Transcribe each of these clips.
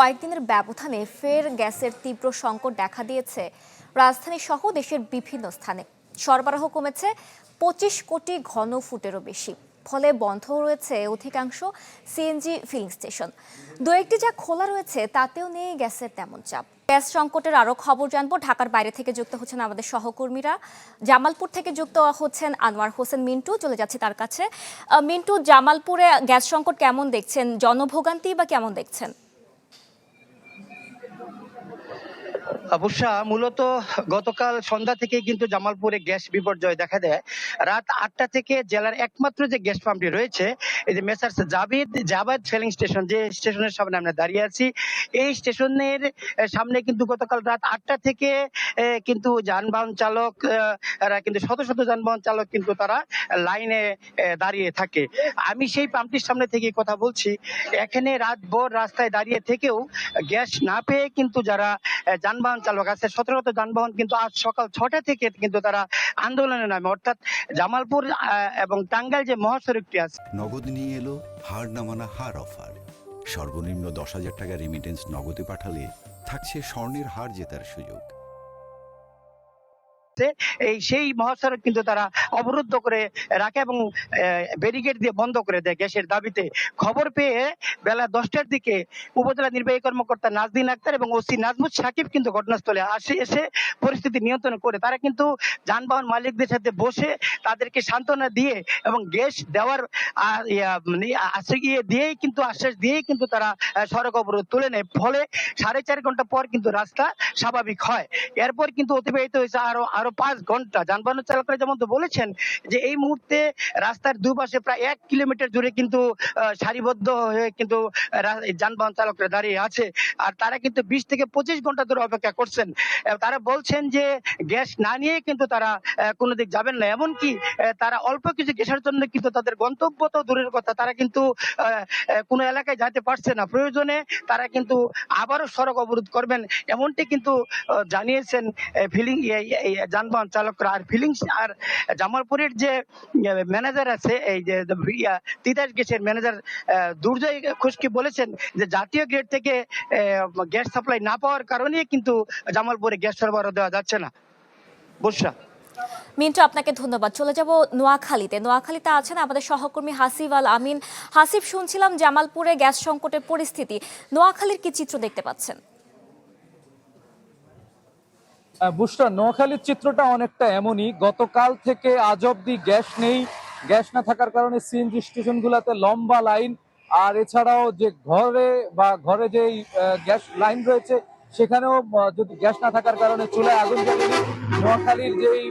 কয়েকদিনের ব্যবধানে ফের গ্যাসের তীব্র সংকট দেখা দিয়েছে রাজধানী সহ দেশের বিভিন্ন স্থানে। সরবরাহ কমেছে 25 কোটি ঘন ফুটেরও বেশি, ফলে বন্ধ রয়েছে অধিকাংশ সিএনজি ফিলিং স্টেশন। দু একটি যা খোলা রয়েছে তাতেও নেই গ্যাসের তেমন চাপ। গ্যাস সংকটের আরো খবর জানবো। ঢাকার বাইরে থেকে যুক্ত হচ্ছেন আমাদের সহকর্মীরা। জামালপুর থেকে যুক্ত হচ্ছেন আনোয়ার হোসেন মিন্টু, চলে যাচ্ছে তার কাছে। মিন্টু, জামালপুরে গ্যাস সংকট কেমন দেখছেন? জনভোগান্তি বা কেমন দেখছেন? মূলত গতকাল সন্ধ্যা থেকে কিন্তু জামালপুরে গ্যাস বিপর্যয় দেখা দেয়। রাত 8টা থেকে জেলার একমাত্র যে গ্যাস পাম্পটি রয়েছে, এই যে মেসার্স জাবাদ ফিলিং স্টেশন, যে স্টেশনের সামনে আমরা দাঁড়িয়ে আছি, এই স্টেশনের সামনে কিন্তু গতকাল রাত 8টা থেকে কিন্তু যানবাহন চালক কিন্তু শত শত যানবাহন চালক কিন্তু তারা লাইনে দাঁড়িয়ে থাকে। আমি সেই পাম্পটির সামনে থেকে কথা বলছি। এখানে রাতভর রাস্তায় দাঁড়িয়ে থেকেও গ্যাস না পেয়ে কিন্তু যারা যানবাহন চালক আছে, 17টা যানবাহন কিন্তু আজ সকাল 6টা থেকে কিন্তু তারা আন্দোলনে নামে, অর্থাৎ জামালপুর এবং টাঙ্গাইল যে মহাসড়কটি আছে। নগদ নিয়ে এলো হার না মানা হার অফার। সর্বনিম্ন 10,000 টাকা রেমিটেন্স নগদে পাঠালে থাকছে স্বর্ণের হার জেতার সুযোগ। সেই মহাসড়ক কিন্তু তারা অবরুদ্ধ করে রাখে এবং ব্যারিকেড দিয়ে বন্ধ করে দেয় গ্যাসের দাবিতে। খবর পেয়ে বেলা 10টার দিকে উপজেলা নির্বাহী কর্মকর্তা নাজদিন আক্তার এবং ওসি নাজমুল সাকিব কিন্তু ঘটনাস্থলে এসে পরিস্থিতি নিয়ন্ত্রণ করে। তারা কিন্তু যানবাহন মালিকদের সাথে বসে তাদেরকে সান্ত্বনা দিয়ে এবং গ্যাস দেওয়ার আশ্বাস দিয়েই কিন্তু তারা সড়ক অবরোধ তুলে নেয়। ফলে 4.5 ঘন্টা পর কিন্তু রাস্তা স্বাভাবিক হয়। এরপর কিন্তু অতিবাহিত হয়েছে আরো 5 ঘন্টা। যানবাহন চালকরা যেমন তো বলেছেন যে এই মুহূর্তে রাস্তার দুপাশে প্রায় 1 কিলোমিটার জুড়ে কিন্তু সারিবদ্ধ হয়ে কিন্তু যানবাহন চালকরা দাঁড়িয়ে আছে। আর তারা কিন্তু 20 থেকে 25 ঘন্টা ধরে অপেক্ষা করছেন। তারা বলছেন যে গ্যাস না নিয়ে কিন্তু তারা কোনো দিক যাবেন না। এমনকি তারা অল্প কিছু গ্যাসের জন্য কিন্তু তাদের গন্তব্য তো দূরের কথা, তারা কিন্তু কোনো এলাকায় যেতে পারছে না। প্রয়োজনে তারা কিন্তু আবারও সড়ক অবরোধ করবেন, এমনটি কিন্তু জানিয়েছেন ফিলিং যানবাহন চালকরা। আর ফিলিংস আর জামালপুরের যে ম্যানেজার আছে, এই যে তিতাস গ্যাসের ম্যানেজার দুর্জয় খুশকি বলেছেন যে জাতীয় গ্রিড থেকে গ্যাস সাপ্লাই না পাওয়ার কারণে কিন্তু জামালপুরে গ্যাস সরবরাহ দেওয়া যাচ্ছে না। বুশরা। মিন্টু, আপনাকে ধন্যবাদ। চলে যাব নোয়াখালীতে আছেন আমাদের সহকর্মী হাসিব আল আমিন। হাসিব, শুনছিলাম জামালপুরে গ্যাস সংকটের পরিস্থিতি, নোয়াখালীর কি চিত্র দেখতে পাচ্ছেন? বুশরা, নোয়াখালীর চিত্রটা অনেকটা এমনই। গতকাল থেকে আজ অব্দি গ্যাস নেই। গ্যাস না থাকার কারণে সিএনজি স্টেশন গুলাতে লম্বা লাইন। আর এছাড়াও যে ঘরে যে গ্যাস লাইন রয়েছে সেখানেও যদি গ্যাস না থাকার কারণে চুলায় আগুন জ্বলেনি। নোয়াখালীর যেই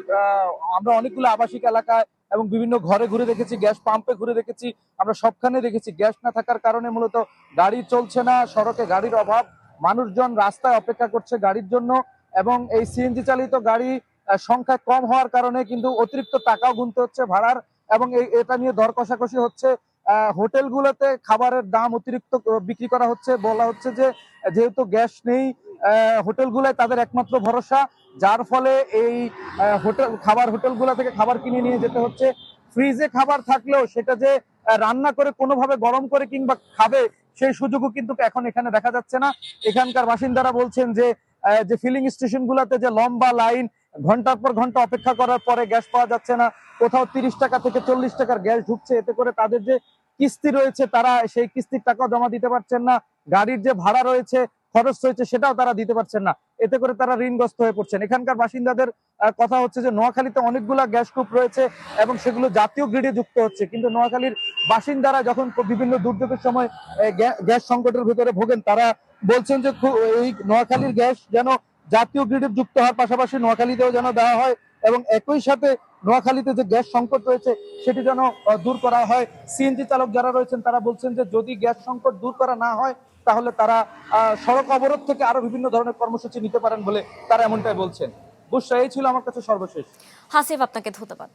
আমরা অনেকগুলো আবাসিক এলাকায় এবং বিভিন্ন ঘরে ঘুরে দেখেছি, গ্যাস পাম্পে ঘুরে দেখেছি, আমরা সবখানে দেখেছি গ্যাস না থাকার কারণে মূলত গাড়ি চলছে না, সড়কে গাড়ির অভাব, মানুষজন রাস্তায় অপেক্ষা করছে গাড়ির জন্য। এবং এই সিএনজি চালিত গাড়ি সংখ্যা কম হওয়ার কারণে কিন্তু অতিরিক্ত টাকাও গুনতে হচ্ছে ভাড়ার। এবং এটা নিয়ে দর কষাকষি হচ্ছে। হোটেলগুলোতে খাবারের দাম অতিরিক্ত বিক্রি করা হচ্ছে। বলা হচ্ছে যে যেহেতু গ্যাস নেই, হোটেলগুলোয় তাদের একমাত্র ভরসা, যার ফলে এই হোটেলগুলো থেকে খাবার কিনে নিয়ে যেতে হচ্ছে। ফ্রিজে খাবার থাকলেও সেটা যে রান্না করে কোনোভাবে গরম করে কিংবা খাবে সেই সুযোগও কিন্তু এখন এখানে দেখা যাচ্ছে না। এখানকার বাসিন্দারা বলছেন যে ফিলিং স্টেশন গুলাতে যে লম্বা লাইন, ঘন্টার পর ঘন্টা অপেক্ষা করার পরে গ্যাস পাওয়া যাচ্ছে না। কোথাও 30 টাকা থেকে 40 টাকার গ্যাস ঢুকছে, এতে করে তাদের যে কিস্তি রয়েছে তারা সেই কিস্তির টাকাও জমা দিতে পারছেন না। গাড়ির যে ভাড়া রয়েছে, খরচ রয়েছে, সেটাও তারা দিতে পারছেন না। এতে করে তারা ঋণগ্রস্ত হয়ে পড়ছেন। এখানকার বাসিন্দাদের কথা হচ্ছে যে নোয়াখালীতে অনেকগুলা গ্যাস কূপ রয়েছে এবং সেগুলো জাতীয় গ্রিডে যুক্ত হচ্ছে, কিন্তু নোয়াখালীর বাসিন্দারা যখন বিভিন্ন দুর্যোগের সময় গ্যাস সংকটের ভিতরে ভোগেন, তারা বলছেন যে এই নোয়াখালীর গ্যাস যেন জাতীয় গ্রিডে যুক্ত হওয়ার পাশাপাশি নোয়াখালীতেও যেন দেওয়া হয় এবং একই সাথে নোয়াখালীতে যে গ্যাস সংকট রয়েছে সেটি যেন দূর করা হয়। সিএনজি চালক যারা রয়েছেন তারা বলছেন যে যদি গ্যাস সংকট দূর করা না হয় তাহলে তারা সড়ক অবরোধ থেকে আরো বিভিন্ন ধরনের কর্মসূচি নিতে পারেন বলে তারা এমনটাই বলছেন। বুশরা, এই ছিল আমার কাছে সর্বশেষ। হাসিব, আপনাকে ধন্যবাদ।